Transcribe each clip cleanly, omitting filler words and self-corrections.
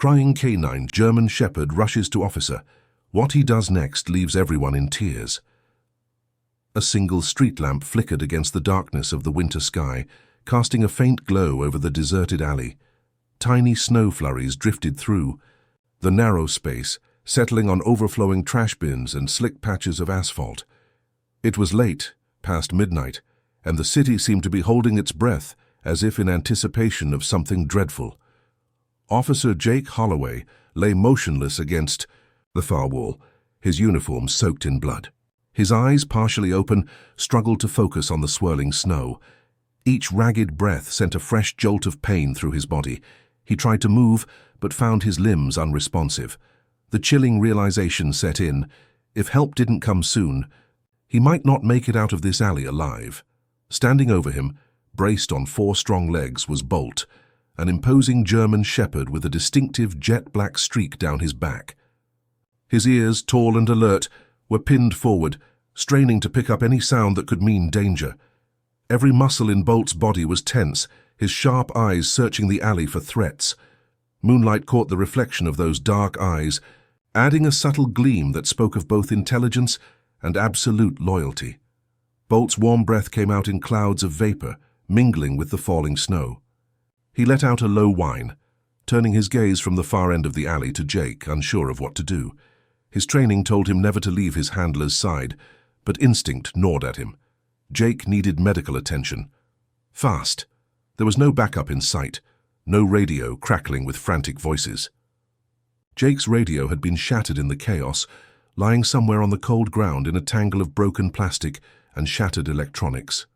Crying canine German shepherd rushes to officer. What he does next leaves everyone in tears. A single street lamp flickered against the darkness of the winter sky, casting a faint glow over the deserted alley. Tiny snow flurries drifted through the narrow space, settling on overflowing trash bins and slick patches of asphalt. It was late, past midnight, and the city seemed to be holding its breath, as if in anticipation of something dreadful. Officer Jake Holloway lay motionless against the far wall, his uniform soaked in blood. His eyes, partially open, struggled to focus on the swirling snow. Each ragged breath sent a fresh jolt of pain through his body. He tried to move, but found his limbs unresponsive. The chilling realization set in. If help didn't come soon, he might not make it out of this alley alive. Standing over him, braced on 4 strong legs, was Bolt, an imposing German shepherd with a distinctive jet-black streak down his back. His ears, tall and alert, were pinned forward, straining to pick up any sound that could mean danger. Every muscle in Bolt's body was tense, his sharp eyes searching the alley for threats. Moonlight caught the reflection of those dark eyes, adding a subtle gleam that spoke of both intelligence and absolute loyalty. Bolt's warm breath came out in clouds of vapor, mingling with the falling snow. He let out a low whine, turning his gaze from the far end of the alley to Jake, unsure of what to do. His training told him never to leave his handler's side, but instinct gnawed at him. Jake needed medical attention. Fast. There was no backup in sight, no radio crackling with frantic voices. Jake's radio had been shattered in the chaos, lying somewhere on the cold ground in a tangle of broken plastic and shattered electronics.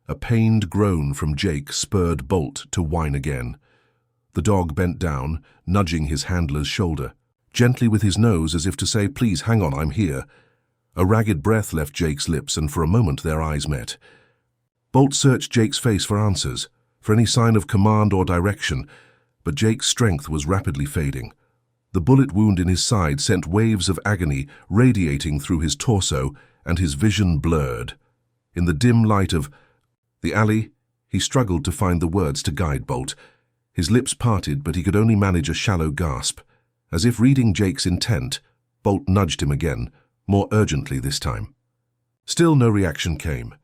A pained groan from Jake spurred Bolt to whine again. The dog bent down, nudging his handler's shoulder, gently with his nose as if to say, "Please, hang on, I'm here." A ragged breath left Jake's lips, and for a moment their eyes met. Bolt searched Jake's face for answers, for any sign of command or direction, but Jake's strength was rapidly fading. The bullet wound in his side sent waves of agony radiating through his torso, and his vision blurred. In the dim light of the alley, he struggled to find the words to guide Bolt. His lips parted, but he could only manage a shallow gasp. As if reading Jake's intent, Bolt nudged him again, more urgently this time. Still no reaction came.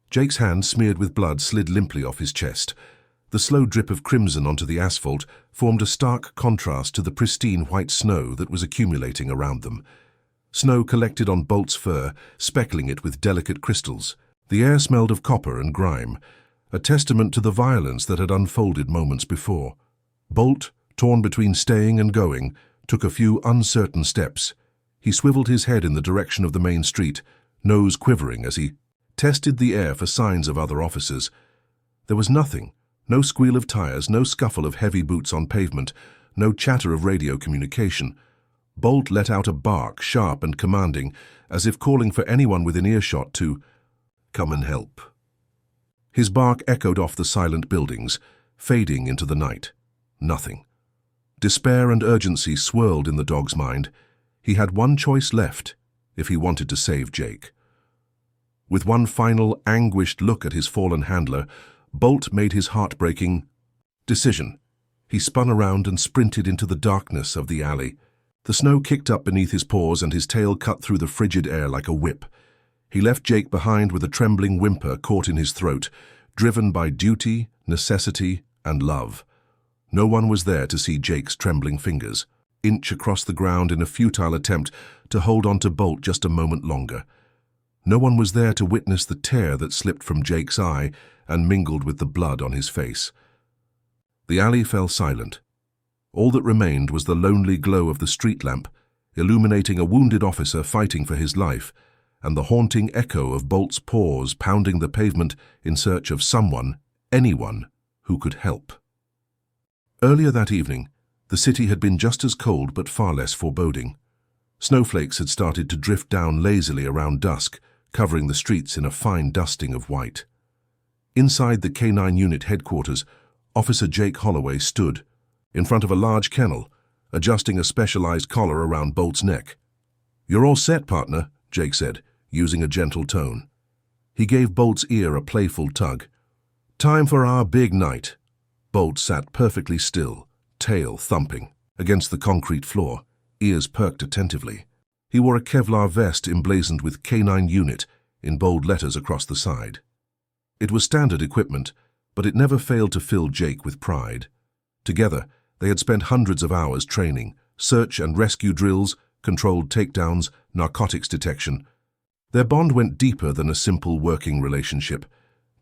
Jake's hand, smeared with blood, slid limply off his chest. The slow drip of crimson onto the asphalt formed a stark contrast to the pristine white snow that was accumulating around them. Snow collected on Bolt's fur, speckling it with delicate crystals. The air smelled of copper and grime, a testament to the violence that had unfolded moments before. Bolt, torn between staying and going, took a few uncertain steps. He swiveled his head in the direction of the main street, nose quivering as he tested the air for signs of other officers. There was nothing. No squeal of tires, no scuffle of heavy boots on pavement, no chatter of radio communication. Bolt let out a bark, sharp and commanding, as if calling for anyone within earshot to come and help. His bark echoed off the silent buildings, fading into the night. Nothing. Despair and urgency swirled in the dog's mind. He had one choice left if he wanted to save Jake. With one final, anguished look at his fallen handler, Bolt made his heartbreaking decision. He spun around and sprinted into the darkness of the alley. The snow kicked up beneath his paws and his tail cut through the frigid air like a whip. He left Jake behind with a trembling whimper caught in his throat, driven by duty, necessity, and love. No one was there to see Jake's trembling fingers inch across the ground in a futile attempt to hold on to Bolt just a moment longer. No one was there to witness the tear that slipped from Jake's eye and mingled with the blood on his face. The alley fell silent. All that remained was the lonely glow of the street lamp, illuminating a wounded officer fighting for his life, and the haunting echo of Bolt's paws pounding the pavement in search of someone, anyone, who could help. Earlier that evening, the city had been just as cold but far less foreboding. Snowflakes had started to drift down lazily around dusk, covering the streets in a fine dusting of white. Inside the K9 unit headquarters, Officer Jake Holloway stood, in front of a large kennel, adjusting a specialized collar around Bolt's neck. "You're all set, partner," Jake said, using a gentle tone. He gave Bolt's ear a playful tug. "Time for our big night." Bolt sat perfectly still, tail thumping. against the concrete floor, ears perked attentively. He wore a Kevlar vest emblazoned with K9 Unit in bold letters across the side. It was standard equipment, but it never failed to fill Jake with pride. Together, they had spent hundreds of hours training, search and rescue drills, controlled takedowns, narcotics detection. Their bond went deeper than a simple working relationship.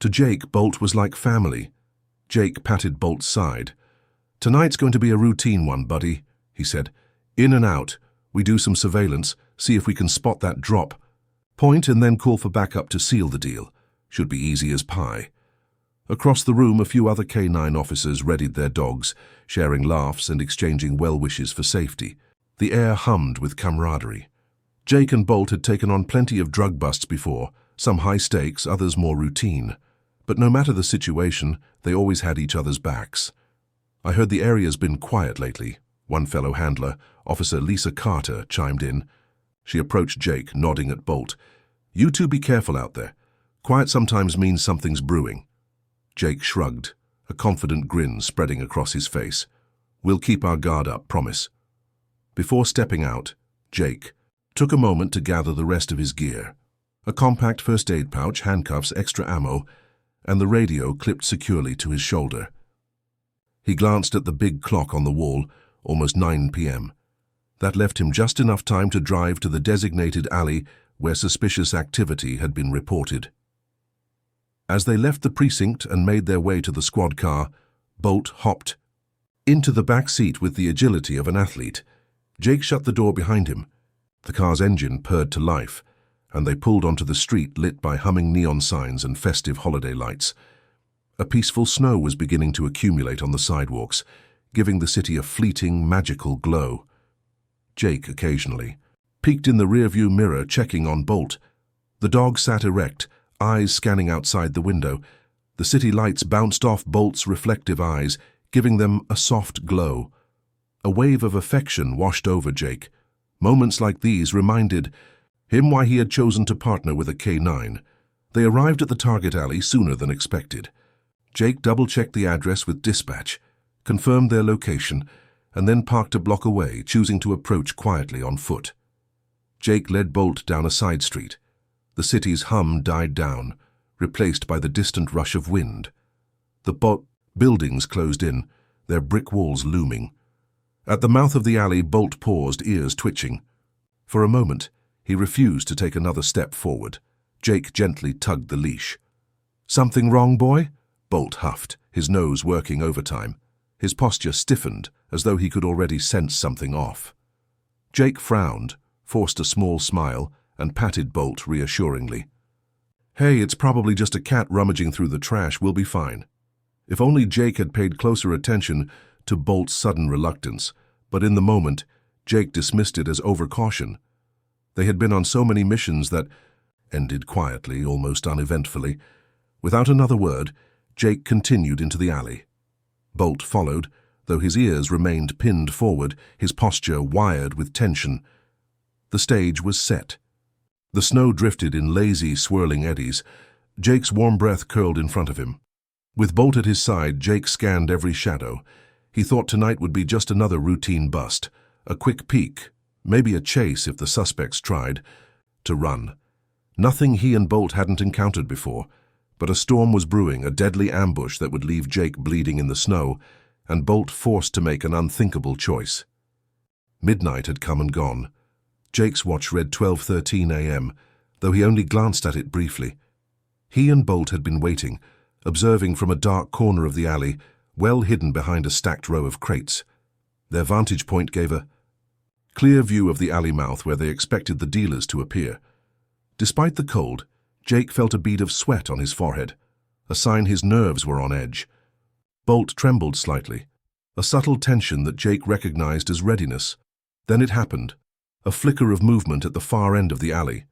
To Jake, Bolt was like family. Jake patted Bolt's side. "Tonight's going to be a routine one, buddy," he said. "In and out. We do some surveillance, see if we can spot that drop. Point and then call for backup to seal the deal. Should be easy as pie." Across the room, a few other K9 officers readied their dogs, sharing laughs and exchanging well wishes for safety. The air hummed with camaraderie. Jake and Bolt had taken on plenty of drug busts before, some high stakes, others more routine. But no matter the situation, they always had each other's backs. "I heard the area's been quiet lately," one fellow handler, Officer Lisa Carter, chimed in. She approached Jake, nodding at Bolt. "You two be careful out there. Quiet sometimes means something's brewing." Jake shrugged, a confident grin spreading across his face. "We'll keep our guard up, promise." Before stepping out, Jake took a moment to gather the rest of his gear. A compact first aid pouch, handcuffs, extra ammo, and the radio clipped securely to his shoulder. He glanced at the big clock on the wall, almost 9 p.m. That left him just enough time to drive to the designated alley where suspicious activity had been reported. As they left the precinct and made their way to the squad car, Bolt hopped into the back seat with the agility of an athlete. Jake shut the door behind him. The car's engine purred to life, and they pulled onto the street lit by humming neon signs and festive holiday lights. A peaceful snow was beginning to accumulate on the sidewalks, giving the city a fleeting, magical glow. Jake, occasionally, peeked in the rearview mirror, checking on Bolt. The dog sat erect, eyes scanning outside the window. The city lights bounced off Bolt's reflective eyes, giving them a soft glow. A wave of affection washed over Jake. Moments like these reminded him why he had chosen to partner with a K9. They arrived at the target alley sooner than expected. Jake double-checked the address with dispatch, confirmed their location, and then parked a block away, choosing to approach quietly on foot. Jake led Bolt down a side street. The city's hum died down, replaced by the distant rush of wind. The buildings closed in, their brick walls looming. At the mouth of the alley, Bolt paused, ears twitching. For a moment, he refused to take another step forward. Jake gently tugged the leash. "Something wrong, boy?" Bolt huffed, his nose working overtime. His posture stiffened, as though he could already sense something off. Jake frowned, forced a small smile, and patted Bolt reassuringly. "Hey, it's probably just a cat rummaging through the trash. We'll be fine." If only Jake had paid closer attention to Bolt's sudden reluctance, but in the moment, Jake dismissed it as overcaution. They had been on so many missions that ended quietly, almost uneventfully. Without another word, Jake continued into the alley. Bolt followed, though his ears remained pinned forward, his posture wired with tension. The stage was set. The snow drifted in lazy, swirling eddies. Jake's warm breath curled in front of him. With Bolt at his side, Jake scanned every shadow. He thought tonight would be just another routine bust, a quick peek, maybe a chase if the suspects tried to run. Nothing he and Bolt hadn't encountered before, but a storm was brewing, a deadly ambush that would leave Jake bleeding in the snow, and Bolt forced to make an unthinkable choice. Midnight had come and gone. Jake's watch read 12:13 a.m., though he only glanced at it briefly. He and Bolt had been waiting, observing from a dark corner of the alley, well hidden behind a stacked row of crates. Their vantage point gave a clear view of the alley mouth where they expected the dealers to appear. Despite the cold, Jake felt a bead of sweat on his forehead, a sign his nerves were on edge. Bolt trembled slightly, a subtle tension that Jake recognized as readiness. Then it happened, a flicker of movement at the far end of the alley.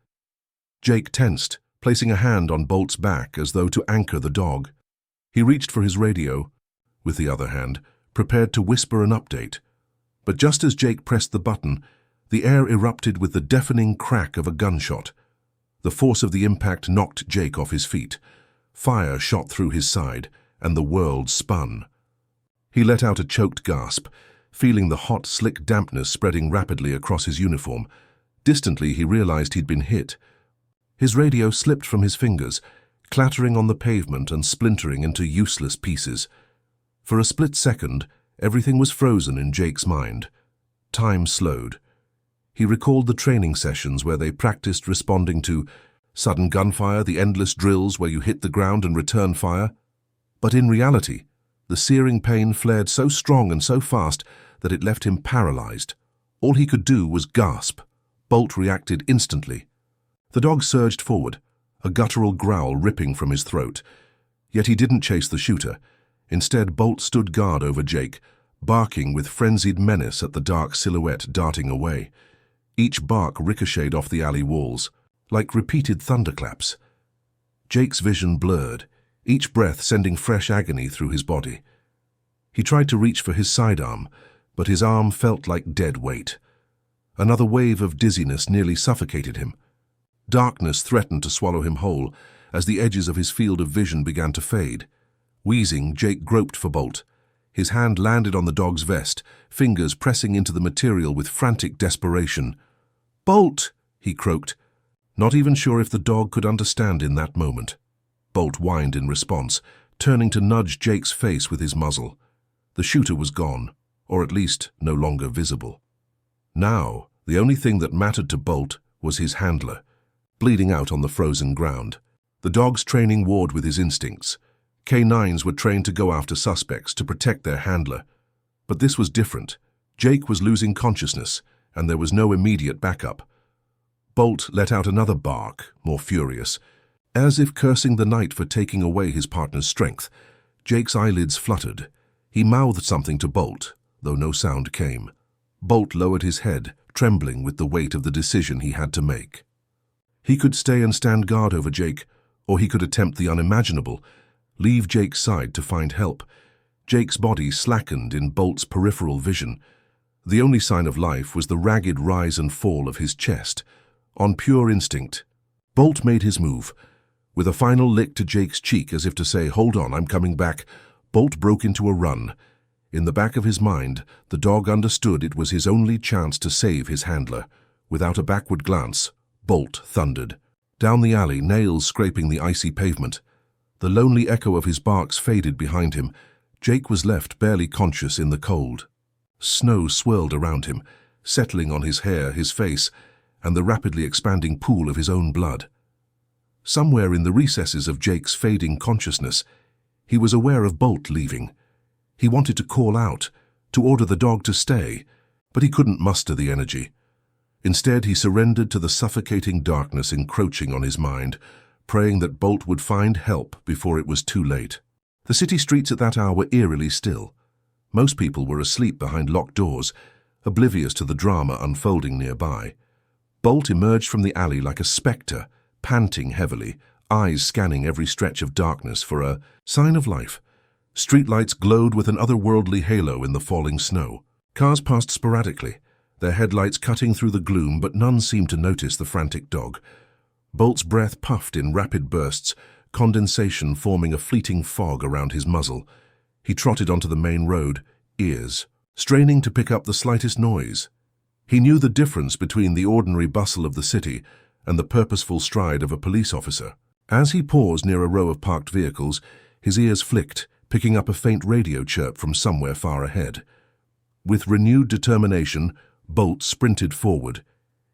Jake tensed, placing a hand on Bolt's back as though to anchor the dog. He reached for his radio, with the other hand, prepared to whisper an update. But just as Jake pressed the button, the air erupted with the deafening crack of a gunshot. The force of the impact knocked Jake off his feet. Fire shot through his side, and the world spun. He let out a choked gasp, feeling the hot, slick dampness spreading rapidly across his uniform. Distantly, he realized he'd been hit. His radio slipped from his fingers, clattering on the pavement and splintering into useless pieces. For a split second, everything was frozen in Jake's mind. Time slowed. He recalled the training sessions where they practiced responding to sudden gunfire, the endless drills where you hit the ground and return fire. But in reality, the searing pain flared so strong and so fast that it left him paralyzed. All he could do was gasp. Bolt reacted instantly. The dog surged forward, a guttural growl ripping from his throat. Yet he didn't chase the shooter. Instead, Bolt stood guard over Jake, barking with frenzied menace at the dark silhouette darting away. Each bark ricocheted off the alley walls, like repeated thunderclaps. Jake's vision blurred, each breath sending fresh agony through his body. He tried to reach for his sidearm, but his arm felt like dead weight. Another wave of dizziness nearly suffocated him. Darkness threatened to swallow him whole as the edges of his field of vision began to fade. Wheezing, Jake groped for Bolt. His hand landed on the dog's vest, fingers pressing into the material with frantic desperation. "Bolt!" he croaked, not even sure if the dog could understand in that moment. Bolt whined in response, turning to nudge Jake's face with his muzzle. The shooter was gone, or at least no longer visible. Now, the only thing that mattered to Bolt was his handler, bleeding out on the frozen ground. The dog's training warred with his instincts. K9s were trained to go after suspects to protect their handler. But this was different. Jake was losing consciousness, and there was no immediate backup. Bolt let out another bark, more furious. As if cursing the night for taking away his partner's strength, Jake's eyelids fluttered. He mouthed something to Bolt, though no sound came. Bolt lowered his head, trembling with the weight of the decision he had to make. He could stay and stand guard over Jake, or he could attempt the unimaginable, leave Jake's side to find help. Jake's body slackened in Bolt's peripheral vision. The only sign of life was the ragged rise and fall of his chest. On pure instinct, Bolt made his move. With a final lick to Jake's cheek as if to say, "Hold on, I'm coming back," Bolt broke into a run. In the back of his mind, the dog understood it was his only chance to save his handler. Without a backward glance, Bolt thundered. Down the alley, nails scraping the icy pavement. The lonely echo of his barks faded behind him. Jake was left barely conscious in the cold. Snow swirled around him, settling on his hair, his face, and the rapidly expanding pool of his own blood. Somewhere in the recesses of Jake's fading consciousness, he was aware of Bolt leaving. He wanted to call out, to order the dog to stay, but he couldn't muster the energy. Instead, he surrendered to the suffocating darkness encroaching on his mind, praying that Bolt would find help before it was too late. The city streets at that hour were eerily still. Most people were asleep behind locked doors, oblivious to the drama unfolding nearby. Bolt emerged from the alley like a spectre, panting heavily, eyes scanning every stretch of darkness for a sign of life. Streetlights glowed with an otherworldly halo in the falling snow. Cars passed sporadically, their headlights cutting through the gloom, but none seemed to notice the frantic dog. Bolt's breath puffed in rapid bursts, condensation forming a fleeting fog around his muzzle. He trotted onto the main road, ears straining to pick up the slightest noise. He knew the difference between the ordinary bustle of the city and the purposeful stride of a police officer. As he paused near a row of parked vehicles, his ears flicked, picking up a faint radio chirp from somewhere far ahead. With renewed determination, Bolt sprinted forward.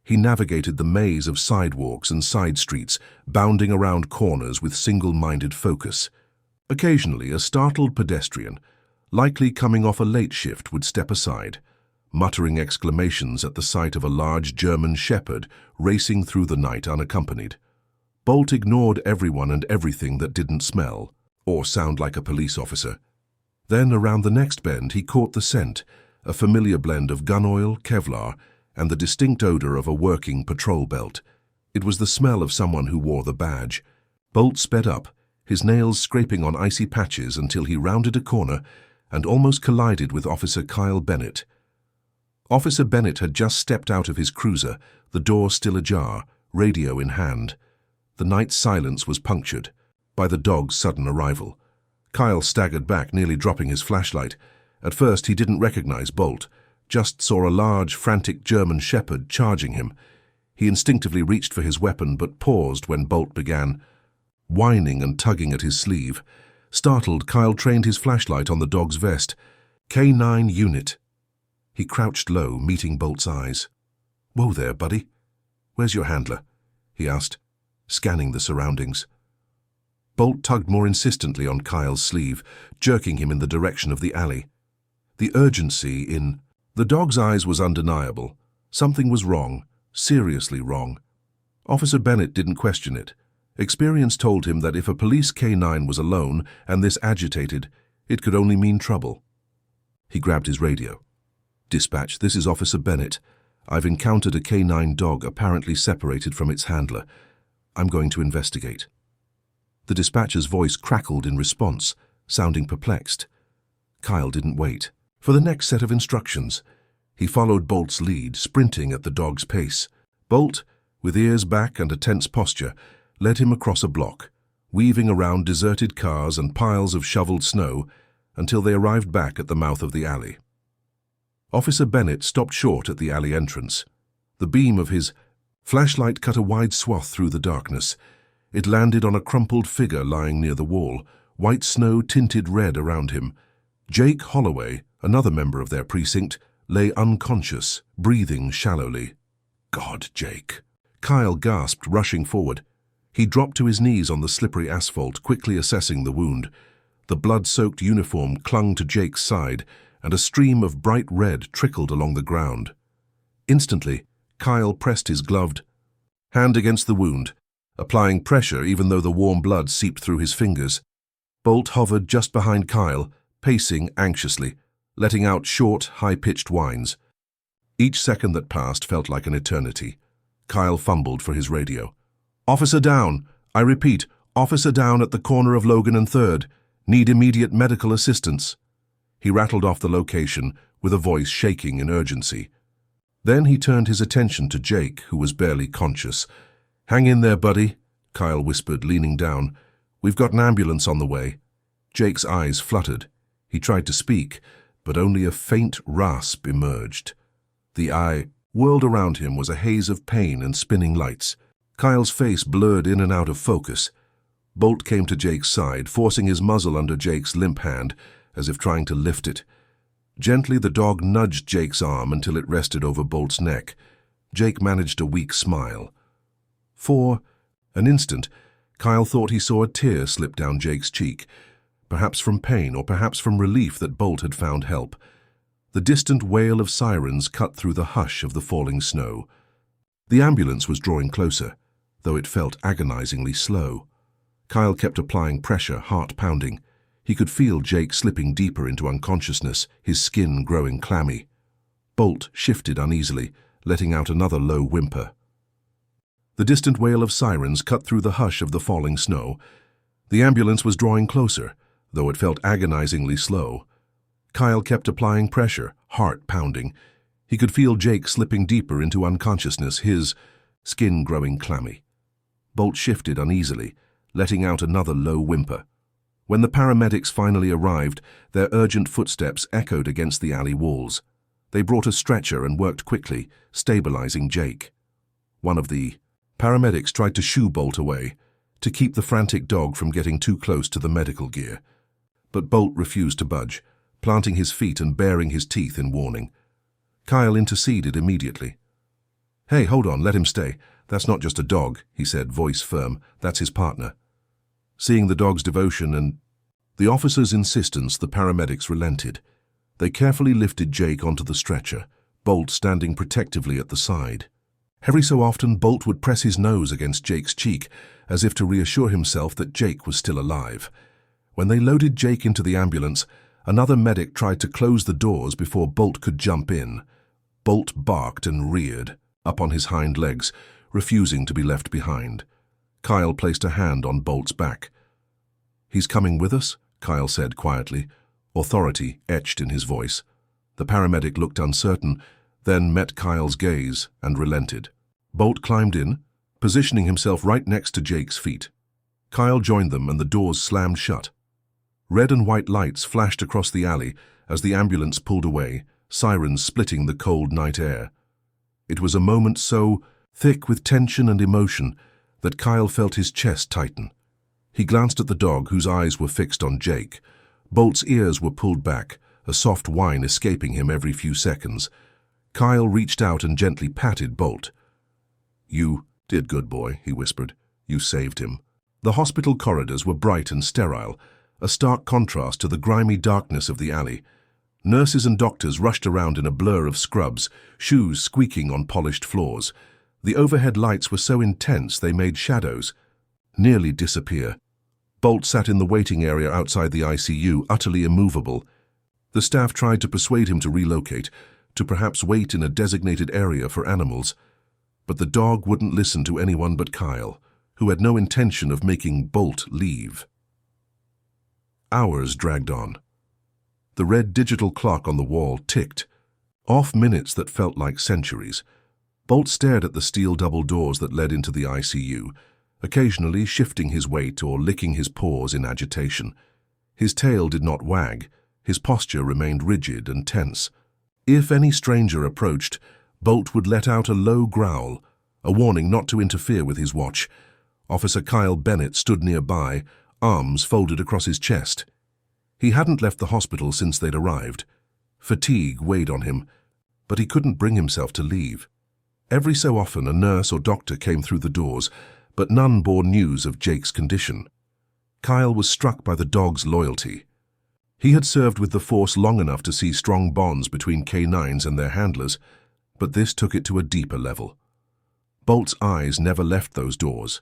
He navigated the maze of sidewalks and side streets, bounding around corners with single-minded focus. Occasionally, a startled pedestrian, likely coming off a late shift, would step aside, muttering exclamations at the sight of a large German shepherd racing through the night unaccompanied. Bolt ignored everyone and everything that didn't smell or sound like a police officer. Then, around the next bend, he caught the scent, a familiar blend of gun oil, Kevlar, and the distinct odor of a working patrol belt. It was the smell of someone who wore the badge. Bolt sped up, his nails scraping on icy patches until he rounded a corner and almost collided with Officer Kyle Bennett. Officer Bennett had just stepped out of his cruiser, the door still ajar, radio in hand. The night's silence was punctured by the dog's sudden arrival. Kyle staggered back, nearly dropping his flashlight. At first he didn't recognize Bolt, just saw a large, frantic German shepherd charging him. He instinctively reached for his weapon but paused when Bolt began, whining and tugging at his sleeve. Startled, Kyle trained his flashlight on the dog's vest. K9 unit. He crouched low, meeting Bolt's eyes. "Whoa there, buddy. Where's your handler?" he asked, scanning the surroundings. Bolt tugged more insistently on Kyle's sleeve, jerking him in the direction of the alley. The urgency in the dog's eyes was undeniable. Something was wrong, seriously wrong. Officer Bennett didn't question it. Experience told him that if a police K9 was alone and this agitated, it could only mean trouble. He grabbed his radio. "Dispatch, this is Officer Bennett. I've encountered a K9 dog apparently separated from its handler. I'm going to investigate." The dispatcher's voice crackled in response, sounding perplexed. Kyle didn't wait for the next set of instructions. He followed Bolt's lead, sprinting at the dog's pace. Bolt, with ears back and a tense posture, led him across a block, weaving around deserted cars and piles of shoveled snow until they arrived back at the mouth of the alley. Officer Bennett stopped short at the alley entrance. The beam of his flashlight cut a wide swath through the darkness. It landed on a crumpled figure lying near the wall, white snow tinted red around him. Jake Holloway, another member of their precinct, lay unconscious, breathing shallowly. "God, Jake!" Kyle gasped, rushing forward. He dropped to his knees on the slippery asphalt, quickly assessing the wound. The blood-soaked uniform clung to Jake's side, and a stream of bright red trickled along the ground. Instantly, Kyle pressed his gloved hand against the wound, applying pressure even though the warm blood seeped through his fingers. Bolt hovered just behind Kyle, pacing anxiously, letting out short, high-pitched whines. Each second that passed felt like an eternity. Kyle fumbled for his radio. "Officer down. I repeat, officer down at the corner of Logan and 3rd. Need immediate medical assistance." He rattled off the location with a voice shaking in urgency. Then he turned his attention to Jake, who was barely conscious. "Hang in there, buddy," Kyle whispered, leaning down. "We've got an ambulance on the way." Jake's eyes fluttered. He tried to speak, but only a faint rasp emerged. The world around him was a haze of pain and spinning lights. Kyle's face blurred in and out of focus. Bolt came to Jake's side, forcing his muzzle under Jake's limp hand, as if trying to lift it. Gently, the dog nudged Jake's arm until it rested over Bolt's neck. Jake managed a weak smile. For an instant, Kyle thought he saw a tear slip down Jake's cheek, perhaps from pain or perhaps from relief that Bolt had found help. The distant wail of sirens cut through the hush of the falling snow. The ambulance was drawing closer, though it felt agonizingly slow. Kyle kept applying pressure, heart pounding. He could feel Jake slipping deeper into unconsciousness, his skin growing clammy. Bolt shifted uneasily, letting out another low whimper. The distant wail of sirens cut through the hush of the falling snow. The ambulance was drawing closer, though it felt agonizingly slow. Kyle kept applying pressure, heart pounding. He could feel Jake slipping deeper into unconsciousness, his skin growing clammy. Bolt shifted uneasily, letting out another low whimper. When the paramedics finally arrived, their urgent footsteps echoed against the alley walls. They brought a stretcher and worked quickly, stabilizing Jake. One of the paramedics tried to shoo Bolt away, to keep the frantic dog from getting too close to the medical gear. But Bolt refused to budge, planting his feet and baring his teeth in warning. Kyle interceded immediately. "Hey, hold on, let him stay. That's not just a dog," he said, voice firm. "That's his partner." Seeing the dog's devotion and the officer's insistence, the paramedics relented. They carefully lifted Jake onto the stretcher, Bolt standing protectively at the side. Every so often, Bolt would press his nose against Jake's cheek, as if to reassure himself that Jake was still alive. When they loaded Jake into the ambulance, another medic tried to close the doors before Bolt could jump in. Bolt barked and reared, up on his hind legs, refusing to be left behind. Kyle placed a hand on Bolt's back. "He's coming with us?" Kyle said quietly, authority etched in his voice. The paramedic looked uncertain, then met Kyle's gaze and relented. Bolt climbed in, positioning himself right next to Jake's feet. Kyle joined them and the doors slammed shut. Red and white lights flashed across the alley as the ambulance pulled away, sirens splitting the cold night air. It was a moment so thick with tension and emotion that Kyle felt his chest tighten. He glanced at the dog, whose eyes were fixed on Jake. Bolt's ears were pulled back, a soft whine escaping him every few seconds. Kyle reached out and gently patted Bolt. "You did good, boy," he whispered. "You saved him." The hospital corridors were bright and sterile, a stark contrast to the grimy darkness of the alley. Nurses and doctors rushed around in a blur of scrubs, shoes squeaking on polished floors. The overhead lights were so intense they made shadows nearly disappear. Bolt sat in the waiting area outside the ICU, utterly immovable. The staff tried to persuade him to relocate, to perhaps wait in a designated area for animals. But the dog wouldn't listen to anyone but Kyle, who had no intention of making Bolt leave. Hours dragged on. The red digital clock on the wall ticked, off minutes that felt like centuries. Bolt stared at the steel double doors that led into the ICU, occasionally shifting his weight or licking his paws in agitation. His tail did not wag. His posture remained rigid and tense. If any stranger approached, Bolt would let out a low growl, a warning not to interfere with his watch. Officer Kyle Bennett stood nearby, arms folded across his chest. He hadn't left the hospital since they'd arrived. Fatigue weighed on him, but he couldn't bring himself to leave. Every so often a nurse or doctor came through the doors, but none bore news of Jake's condition. Kyle was struck by the dog's loyalty. He had served with the force long enough to see strong bonds between canines and their handlers, but this took it to a deeper level. Bolt's eyes never left those doors.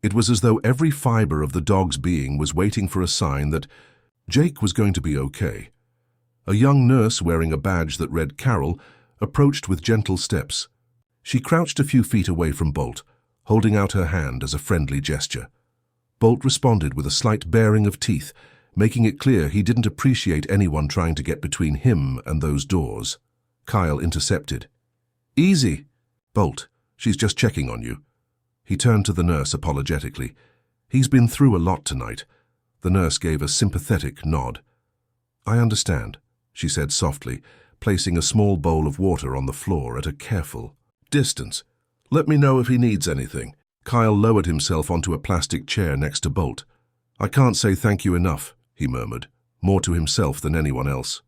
It was as though every fiber of the dog's being was waiting for a sign that Jake was going to be okay. A young nurse wearing a badge that read Carol approached with gentle steps. She crouched a few feet away from Bolt, holding out her hand as a friendly gesture. Bolt responded with a slight baring of teeth, making it clear he didn't appreciate anyone trying to get between him and those doors. Kyle intercepted. "Easy, Bolt. She's just checking on you." He turned to the nurse apologetically. "He's been through a lot tonight." The nurse gave a sympathetic nod. "I understand," she said softly, placing a small bowl of water on the floor at a careful distance. "Let me know if he needs anything." Kyle lowered himself onto a plastic chair next to Bolt. "I can't say thank you enough," he murmured, more to himself than anyone else.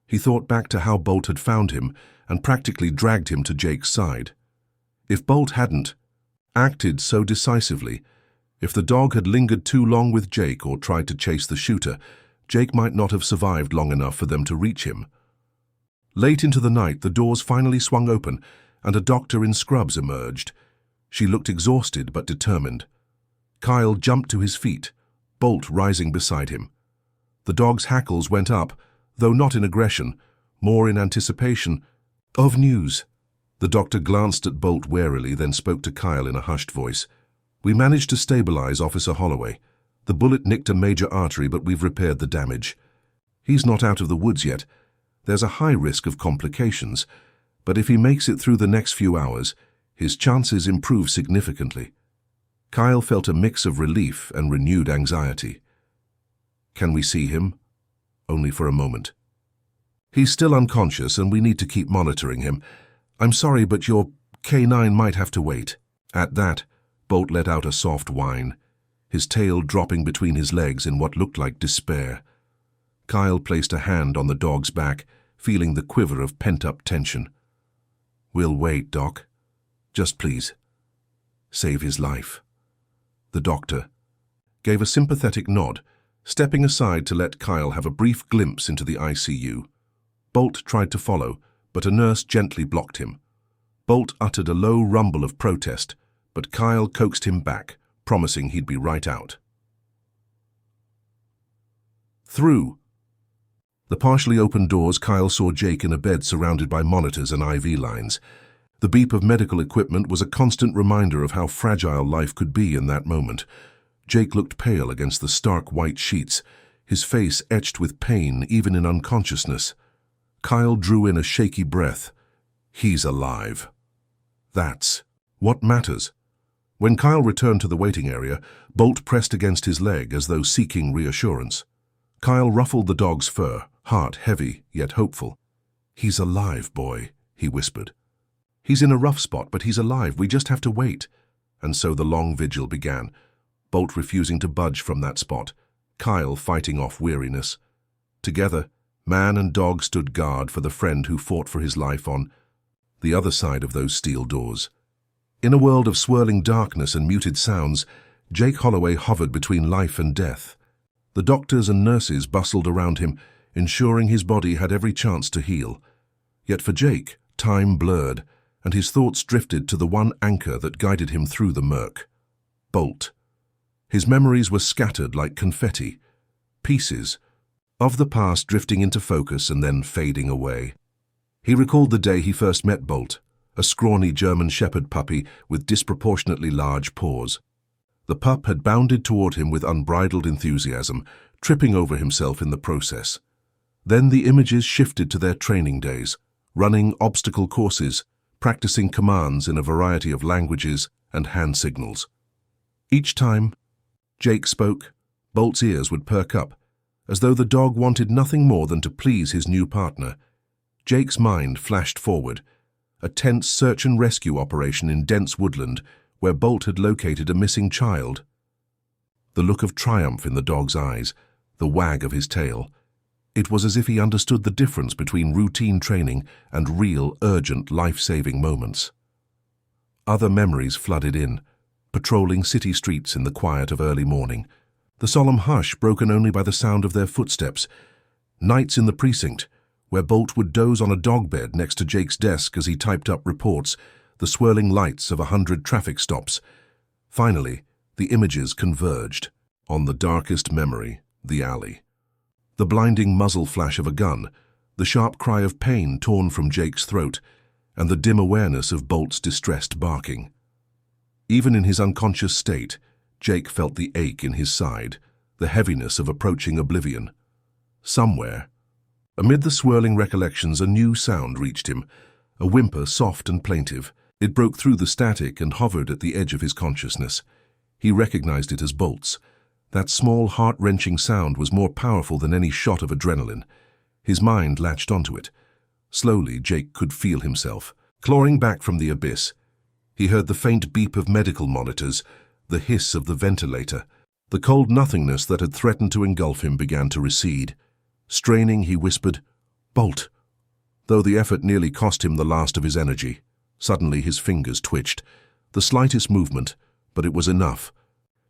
He thought back to how Bolt had found him and practically dragged him to Jake's side. If Bolt hadn't acted so decisively, if the dog had lingered too long with Jake or tried to chase the shooter, Jake might not have survived long enough for them to reach him. Late into the night, the doors finally swung open, and a doctor in scrubs emerged. She looked exhausted but determined. Kyle jumped to his feet, Bolt rising beside him. The dog's hackles went up, though not in aggression, more in anticipation of news. The doctor glanced at Bolt warily, then spoke to Kyle in a hushed voice. "We managed to stabilize Officer Holloway. The bullet nicked a major artery, but we've repaired the damage. He's not out of the woods yet. There's a high risk of complications, but if he makes it through the next few hours, his chances improve significantly." Kyle felt a mix of relief and renewed anxiety. "Can we see him?" "Only for a moment." "He's still unconscious and we need to keep monitoring him. I'm sorry, but your K9 might have to wait." At that, Bolt let out a soft whine, his tail dropping between his legs in what looked like despair. Kyle placed a hand on the dog's back, feeling the quiver of pent-up tension. "We'll wait, Doc. Just please, save his life." The doctor gave a sympathetic nod, stepping aside to let Kyle have a brief glimpse into the ICU. Bolt tried to follow, but a nurse gently blocked him. Bolt uttered a low rumble of protest, but Kyle coaxed him back, promising he'd be right out. Through the partially opened doors, Kyle saw Jake in a bed surrounded by monitors and IV lines. The beep of medical equipment was a constant reminder of how fragile life could be in that moment. Jake looked pale against the stark white sheets, his face etched with pain even in unconsciousness. Kyle drew in a shaky breath. He's alive. That's what matters. When Kyle returned to the waiting area, Bolt pressed against his leg as though seeking reassurance. Kyle ruffled the dog's fur, heart heavy yet hopeful. "He's alive, boy," he whispered. "He's in a rough spot, but he's alive. We just have to wait." And so the long vigil began, Bolt refusing to budge from that spot, Kyle fighting off weariness. Together, man and dog stood guard for the friend who fought for his life on the other side of those steel doors. In a world of swirling darkness and muted sounds, Jake Holloway hovered between life and death. The doctors and nurses bustled around him, ensuring his body had every chance to heal. Yet for Jake, time blurred, and his thoughts drifted to the one anchor that guided him through the murk: Bolt. His memories were scattered like confetti, pieces of the past drifting into focus and then fading away. He recalled the day he first met Bolt, a scrawny German Shepherd puppy with disproportionately large paws. The pup had bounded toward him with unbridled enthusiasm, tripping over himself in the process. Then the images shifted to their training days, running obstacle courses, practicing commands in a variety of languages and hand signals. Each time Jake spoke, Bolt's ears would perk up, as though the dog wanted nothing more than to please his new partner. Jake's mind flashed forward, a tense search and rescue operation in dense woodland where Bolt had located a missing child. The look of triumph in the dog's eyes, the wag of his tail. It was as if he understood the difference between routine training and real, urgent, life-saving moments. Other memories flooded in, patrolling city streets in the quiet of early morning, the solemn hush broken only by the sound of their footsteps, nights in the precinct, where Bolt would doze on a dog bed next to Jake's desk as he typed up reports, the swirling lights of 100 traffic stops. Finally, the images converged on the darkest memory, the alley. The blinding muzzle flash of a gun, the sharp cry of pain torn from Jake's throat, and the dim awareness of Bolt's distressed barking. Even in his unconscious state, Jake felt the ache in his side, the heaviness of approaching oblivion. Somewhere, amid the swirling recollections, a new sound reached him, a whimper soft and plaintive. It broke through the static and hovered at the edge of his consciousness. He recognized it as Bolt's. That small, heart-wrenching sound was more powerful than any shot of adrenaline. His mind latched onto it. Slowly, Jake could feel himself clawing back from the abyss. He heard the faint beep of medical monitors, the hiss of the ventilator. The cold nothingness that had threatened to engulf him began to recede. Straining, he whispered, "Bolt," though the effort nearly cost him the last of his energy. Suddenly his fingers twitched. The slightest movement, but it was enough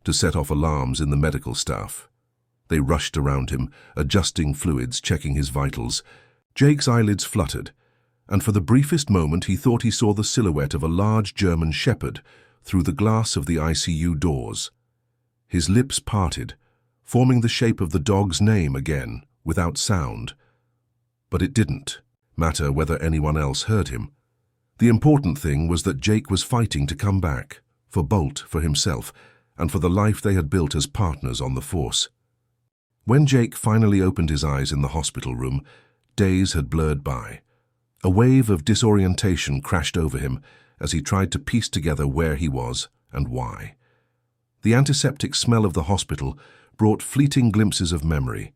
to set off alarms in the medical staff. They rushed around him, adjusting fluids, checking his vitals. Jake's eyelids fluttered, and for the briefest moment he thought he saw the silhouette of a large German Shepherd through the glass of the ICU doors. His lips parted, forming the shape of the dog's name again, without sound. But it didn't matter whether anyone else heard him. The important thing was that Jake was fighting to come back, for Bolt, for himself, and for the life they had built as partners on the force. When Jake finally opened his eyes in the hospital room, days had blurred by. A wave of disorientation crashed over him as he tried to piece together where he was and why. The antiseptic smell of the hospital brought fleeting glimpses of memory.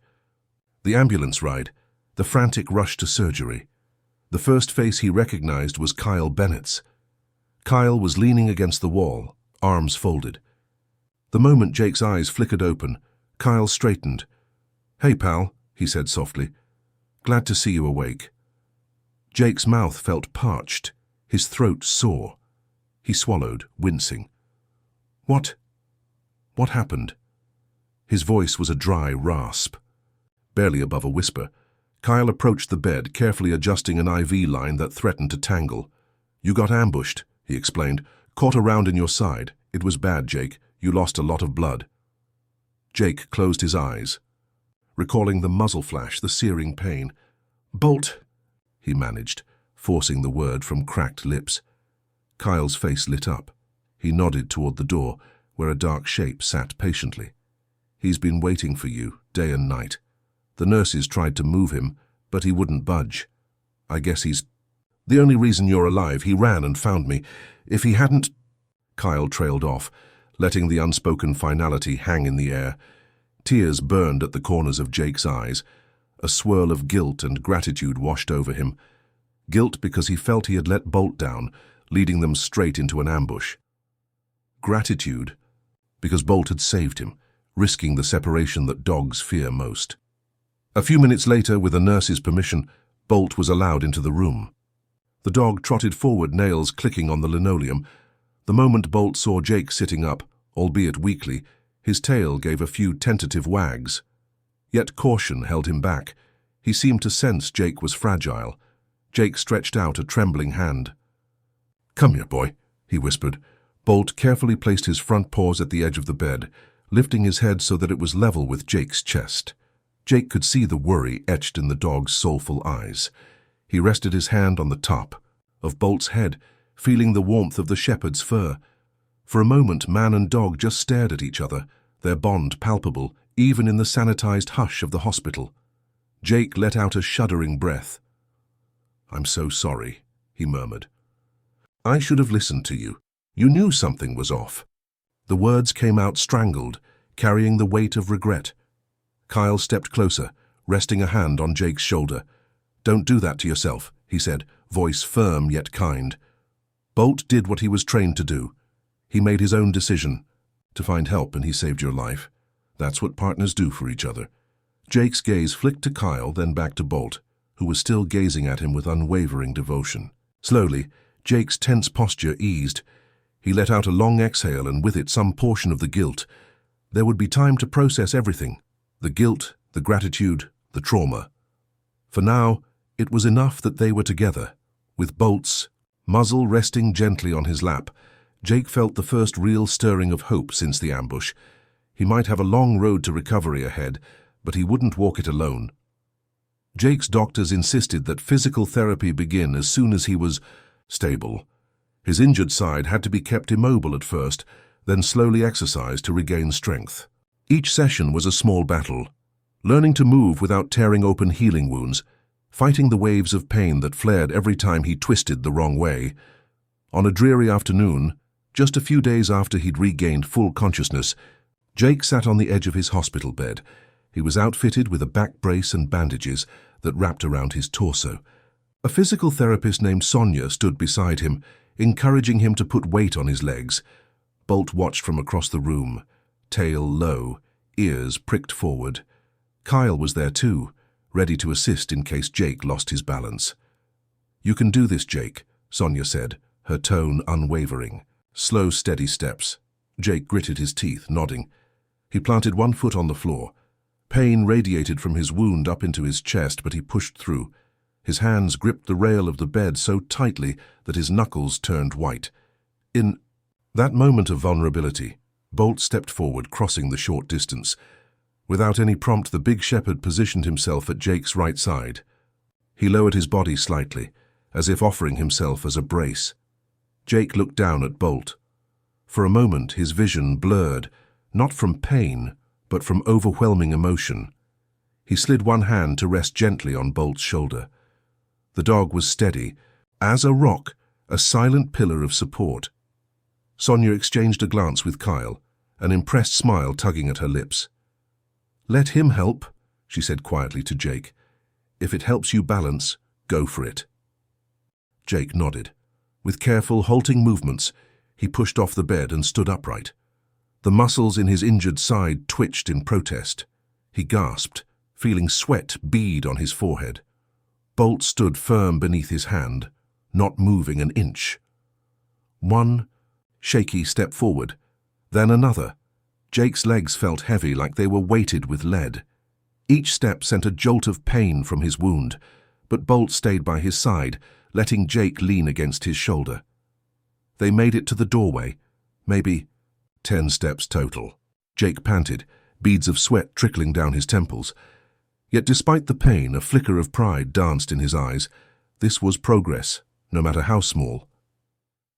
The ambulance ride, the frantic rush to surgery. The first face he recognized was Kyle Bennett's. Kyle was leaning against the wall, arms folded. The moment Jake's eyes flickered open, Kyle straightened. "Hey, pal," he said softly. "Glad to see you awake." Jake's mouth felt parched, his throat sore. He swallowed, wincing. What happened?" His voice was a dry rasp, barely above a whisper. Kyle approached the bed, carefully adjusting an IV line that threatened to tangle. "You got ambushed," he explained. "Caught a round in your side. It was bad, Jake. You lost a lot of blood." Jake closed his eyes, recalling the muzzle flash, the searing pain. "Bolt," he managed, forcing the word from cracked lips. Kyle's face lit up. He nodded toward the door, where a dark shape sat patiently. "He's been waiting for you, day and night. The nurses tried to move him, but he wouldn't budge. I guess he's the only reason you're alive. He ran and found me. If he hadn't—" Kyle trailed off, letting the unspoken finality hang in the air. Tears burned at the corners of Jake's eyes. A swirl of guilt and gratitude washed over him. Guilt because he felt he had let Bolt down, leading them straight into an ambush. Gratitude because Bolt had saved him, risking the separation that dogs fear most. A few minutes later, with a nurse's permission, Bolt was allowed into the room. The dog trotted forward, nails clicking on the linoleum. The moment Bolt saw Jake sitting up, albeit weakly, his tail gave a few tentative wags. Yet caution held him back. He seemed to sense Jake was fragile. Jake stretched out a trembling hand. "Come here, boy," he whispered. Bolt carefully placed his front paws at the edge of the bed, lifting his head so that it was level with Jake's chest. Jake could see the worry etched in the dog's soulful eyes. He rested his hand on the top of Bolt's head, feeling the warmth of the shepherd's fur. For a moment, man and dog just stared at each other, their bond palpable, even in the sanitized hush of the hospital. Jake let out a shuddering breath. "I'm so sorry," he murmured. "I should have listened to you. You knew something was off." The words came out strangled, carrying the weight of regret. Kyle stepped closer, resting a hand on Jake's shoulder. "Don't do that to yourself," he said, voice firm yet kind. Bolt did what he was trained to do. He made his own decision to find help, and he saved your life. That's what partners do for each other. Jake's gaze flicked to Kyle, then back to Bolt, who was still gazing at him with unwavering devotion. Slowly, Jake's tense posture eased. He let out a long exhale, and with it some portion of the guilt. There would be time to process everything. The guilt, the gratitude, the trauma. For now, it was enough that they were together. With Bolt's muzzle resting gently on his lap, Jake felt the first real stirring of hope since the ambush. He might have a long road to recovery ahead, but he wouldn't walk it alone. Jake's doctors insisted that physical therapy begin as soon as he was stable. His injured side had to be kept immobile at first, then slowly exercised to regain strength. Each session was a small battle, learning to move without tearing open healing wounds, fighting the waves of pain that flared every time he twisted the wrong way. On a dreary afternoon, just a few days after he'd regained full consciousness, Jake sat on the edge of his hospital bed. He was outfitted with a back brace and bandages that wrapped around his torso. A physical therapist named Sonia stood beside him, encouraging him to put weight on his legs. Bolt watched from across the room, tail low, ears pricked forward. Kyle was there too, ready to assist in case Jake lost his balance. "You can do this, Jake," Sonia said, her tone unwavering. Slow, steady steps. Jake gritted his teeth, nodding. He planted one foot on the floor. Pain radiated from his wound up into his chest, but he pushed through. His hands gripped the rail of the bed so tightly that his knuckles turned white. In that moment of vulnerability, Bolt stepped forward, crossing the short distance. Without any prompt, the big shepherd positioned himself at Jake's right side. He lowered his body slightly, as if offering himself as a brace. Jake looked down at Bolt. For a moment, his vision blurred, not from pain, but from overwhelming emotion. He slid one hand to rest gently on Bolt's shoulder. The dog was steady, as a rock, a silent pillar of support. Sonia exchanged a glance with Kyle, an impressed smile tugging at her lips. "Let him help," she said quietly to Jake. "If it helps you balance, go for it." Jake nodded. With careful, halting movements, he pushed off the bed and stood upright. The muscles in his injured side twitched in protest. He gasped, feeling sweat bead on his forehead. Bolt stood firm beneath his hand, not moving an inch. One shaky step forward, then another. Jake's legs felt heavy, like they were weighted with lead. Each step sent a jolt of pain from his wound, but Bolt stayed by his side, letting Jake lean against his shoulder. They made it to the doorway, maybe 10 steps total. Jake panted, beads of sweat trickling down his temples. Yet despite the pain, a flicker of pride danced in his eyes. This was progress, no matter how small.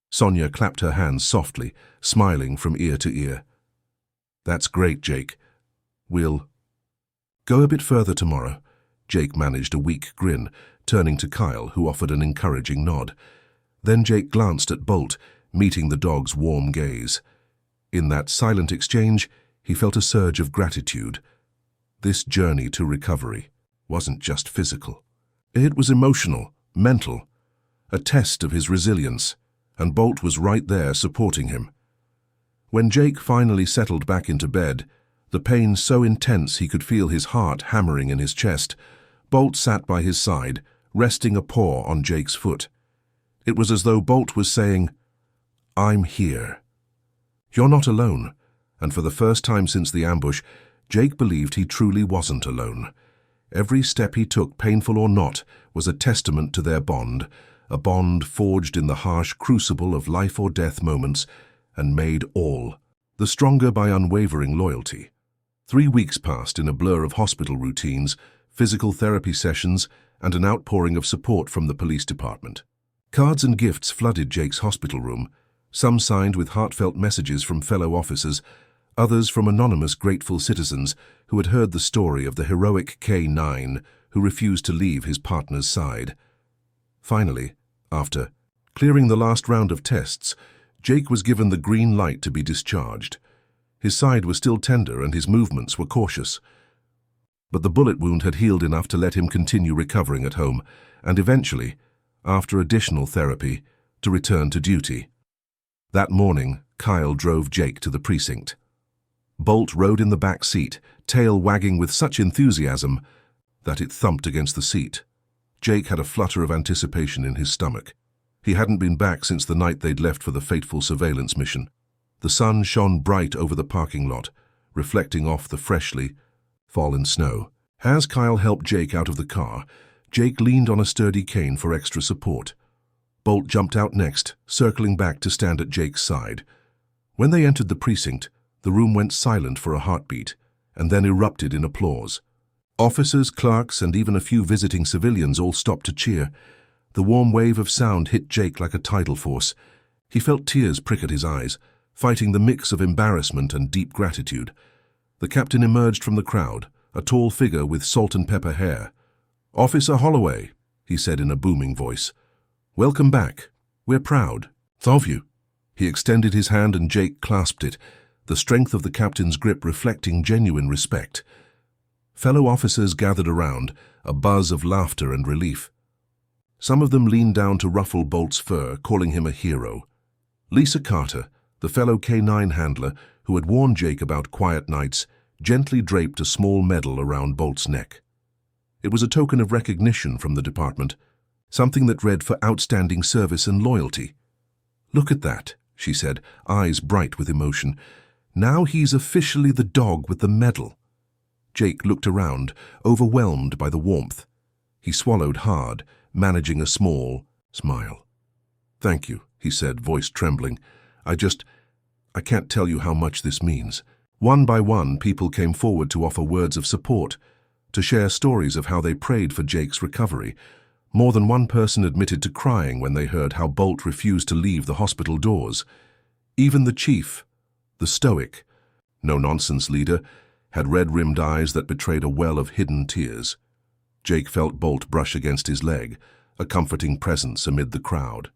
Sonia clapped her hands softly, smiling from ear to ear. "That's great, Jake. We'll go a bit further tomorrow." Jake managed a weak grin, turning to Kyle, who offered an encouraging nod. Then Jake glanced at Bolt, meeting the dog's warm gaze. In that silent exchange, he felt a surge of gratitude. This journey to recovery, wasn't just physical. It was emotional, mental, a test of his resilience, and Bolt was right there supporting him. When Jake finally settled back into bed, the pain so intense he could feel his heart hammering in his chest, Bolt sat by his side, resting a paw on Jake's foot. It was as though Bolt was saying, "I'm here. You're not alone." And for the first time since the ambush, Jake believed he truly wasn't alone. Every step he took, painful or not, was a testament to their bond, a bond forged in the harsh crucible of life or death moments, and made all the stronger by unwavering loyalty. 3 weeks passed in a blur of hospital routines, physical therapy sessions, and an outpouring of support from the police department. Cards and gifts flooded Jake's hospital room, some signed with heartfelt messages from fellow officers, others from anonymous grateful citizens who had heard the story of the heroic K9 who refused to leave his partner's side. Finally, after clearing the last round of tests, Jake was given the green light to be discharged. His side was still tender and his movements were cautious. But the bullet wound had healed enough to let him continue recovering at home, and eventually, after additional therapy, to return to duty. That morning, Kyle drove Jake to the precinct. Bolt rode in the back seat, tail wagging with such enthusiasm that it thumped against the seat. Jake had a flutter of anticipation in his stomach. He hadn't been back since the night they'd left for the fateful surveillance mission. The sun shone bright over the parking lot, reflecting off the freshly fallen snow. As Kyle helped Jake out of the car, Jake leaned on a sturdy cane for extra support. Bolt jumped out next, circling back to stand at Jake's side. When they entered the precinct, the room went silent for a heartbeat, and then erupted in applause. Officers, clerks, and even a few visiting civilians all stopped to cheer. The warm wave of sound hit Jake like a tidal force. He felt tears prick at his eyes, fighting the mix of embarrassment and deep gratitude. The captain emerged from the crowd, a tall figure with salt and pepper hair. "Officer Holloway," he said in a booming voice. "Welcome back. We're proud of you." He extended his hand and Jake clasped it, the strength of the captain's grip reflecting genuine respect. Fellow officers gathered around, a buzz of laughter and relief. Some of them leaned down to ruffle Bolt's fur, calling him a hero. Lisa Carter, the fellow K9 handler who had warned Jake about quiet nights, gently draped a small medal around Bolt's neck. It was a token of recognition from the department, something that read for outstanding service and loyalty. "Look at that," she said, eyes bright with emotion. "Now he's officially the dog with the medal." Jake looked around, overwhelmed by the warmth. He swallowed hard, managing a small smile. "Thank you," he said, voice trembling. I can't tell you how much this means." One by one, people came forward to offer words of support, to share stories of how they prayed for Jake's recovery. More than one person admitted to crying when they heard how Bolt refused to leave the hospital doors. Even the chief, the stoic, no-nonsense leader, had red-rimmed eyes that betrayed a well of hidden tears. Jake felt Bolt brush against his leg, a comforting presence amid the crowd.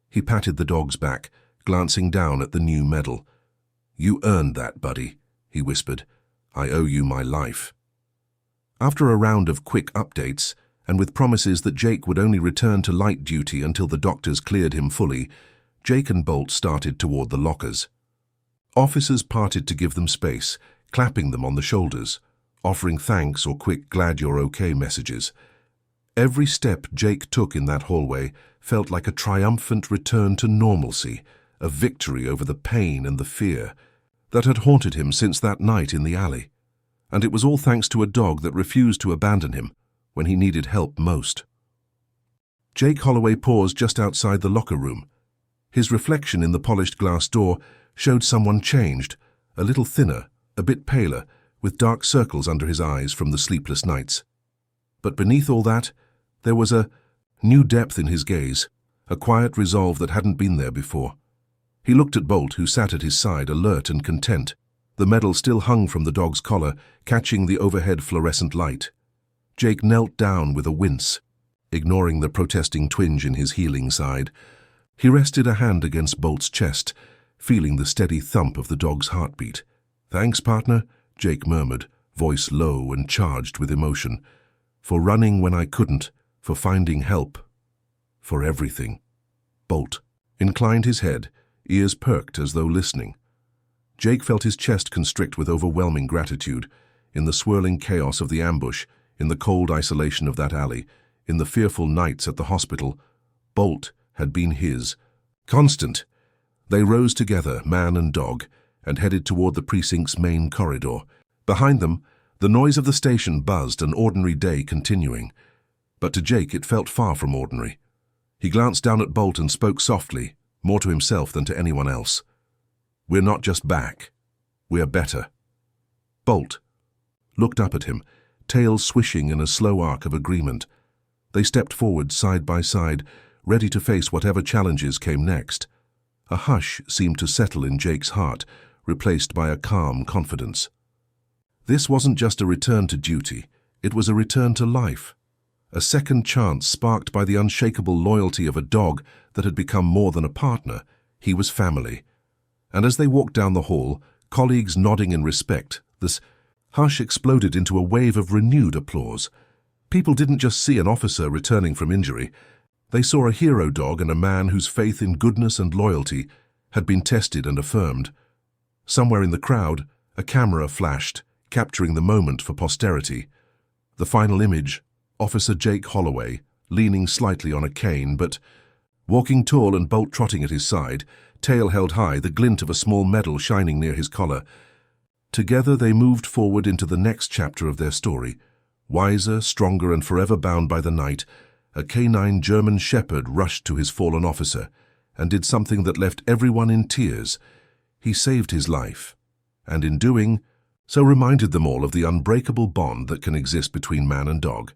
He patted the dog's back, glancing down at the new medal. "You earned that, buddy," he whispered. "I owe you my life." After a round of quick updates, and with promises that Jake would only return to light duty until the doctors cleared him fully, Jake and Bolt started toward the lockers. Officers parted to give them space, clapping them on the shoulders, offering thanks or quick "glad you're okay" messages. Every step Jake took in that hallway felt like a triumphant return to normalcy, a victory over the pain and the fear that had haunted him since that night in the alley. And it was all thanks to a dog that refused to abandon him when he needed help most. Jake Holloway paused just outside the locker room. His reflection in the polished glass door showed someone changed, a little thinner, a bit paler, with dark circles under his eyes from the sleepless nights. But beneath all that, there was a new depth in his gaze, a quiet resolve that hadn't been there before. He looked at Bolt, who sat at his side, alert and content. The medal still hung from the dog's collar, catching the overhead fluorescent light. Jake knelt down with a wince, ignoring the protesting twinge in his healing side. He rested a hand against Bolt's chest, feeling the steady thump of the dog's heartbeat. "Thanks, partner," Jake murmured, voice low and charged with emotion. For running when I couldn't, for finding help, for everything. Bolt inclined his head, ears perked as though listening. Jake felt his chest constrict with overwhelming gratitude. In the swirling chaos of the ambush, in the cold isolation of that alley, in the fearful nights at the hospital, Bolt had been his. Constant. They rose together, man and dog, and headed toward the precinct's main corridor. Behind them, the noise of the station buzzed, an ordinary day continuing. But to Jake it felt far from ordinary. He glanced down at Bolt and spoke softly, more to himself than to anyone else. "We're not just back. We're better." Bolt looked up at him, tail swishing in a slow arc of agreement. They stepped forward side by side, ready to face whatever challenges came next. A hush seemed to settle in Jake's heart, replaced by a calm confidence. This wasn't just a return to duty, it was a return to life. A second chance sparked by the unshakable loyalty of a dog that had become more than a partner. He was family. And as they walked down the hall, colleagues nodding in respect, this hush exploded into a wave of renewed applause. People didn't just see an officer returning from injury. They saw a hero dog and a man whose faith in goodness and loyalty had been tested and affirmed. Somewhere in the crowd, a camera flashed, capturing the moment for posterity. The final image, Officer Jake Holloway, leaning slightly on a cane, but walking tall and Bolt trotting at his side, tail held high, the glint of a small medal shining near his collar. Together they moved forward into the next chapter of their story. Wiser, stronger, and forever bound by the night, a canine German shepherd rushed to his fallen officer and did something that left everyone in tears. He saved his life, and in doing so reminded them all of the unbreakable bond that can exist between man and dog.